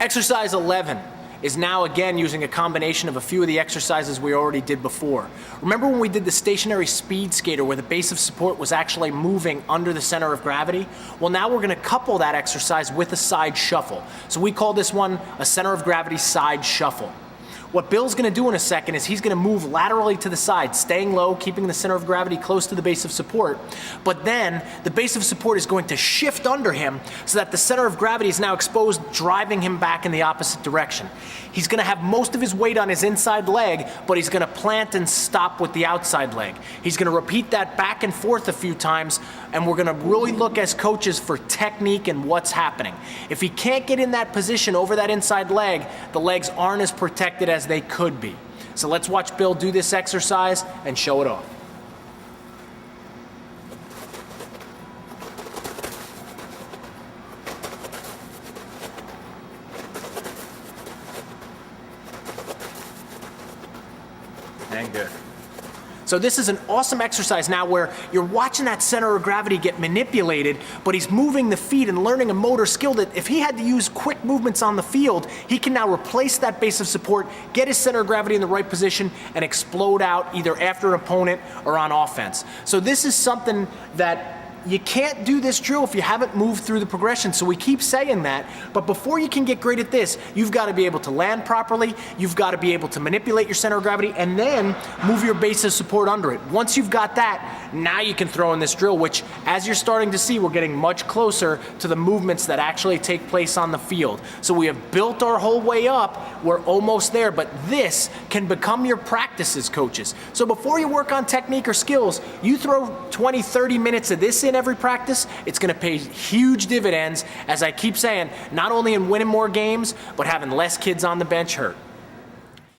Exercise 11 is now again using a combination of a few of the exercises we already did before. Remember when we did the stationary speed skater where the base of support was actually moving under the center of gravity? Well, now we're gonna couple that exercise with a side shuffle. So we call this one a center of gravity side shuffle. What Bill's gonna do in a second is he's gonna move laterally to the side, staying low, keeping the center of gravity close to the base of support. But then the base of support is going to shift under him so that the center of gravity is now exposed, driving him back in the opposite direction. He's gonna have most of his weight on his inside leg, but he's gonna plant and stop with the outside leg. He's gonna repeat that back and forth a few times, and we're gonna really look as coaches for technique and what's happening. If he can't get in that position over that inside leg, the legs aren't as protected as they could be. So let's watch Bill do this exercise and show it off. And good. So this is an awesome exercise now where you're watching that center of gravity get manipulated, but he's moving the feet and learning a motor skill that if he had to use quick movements on the field, he can now replace that base of support, get his center of gravity in the right position, and explode out either after an opponent or on offense. So this is something that you can't do this drill if you haven't moved through the progression, so we keep saying that, but before you can get great at this, you've got to be able to land properly, you've got to be able to manipulate your center of gravity, and then move your base of support under it. Once you've got that, now you can throw in this drill, which, as you're starting to see, we're getting much closer to the movements that actually take place on the field. So we have built our whole way up, we're almost there, but this can become your practices, coaches. So before you work on technique or skills, you throw 20, 30 minutes of this in every practice, it's gonna pay huge dividends, as I keep saying, not only in winning more games, but having less kids on the bench hurt.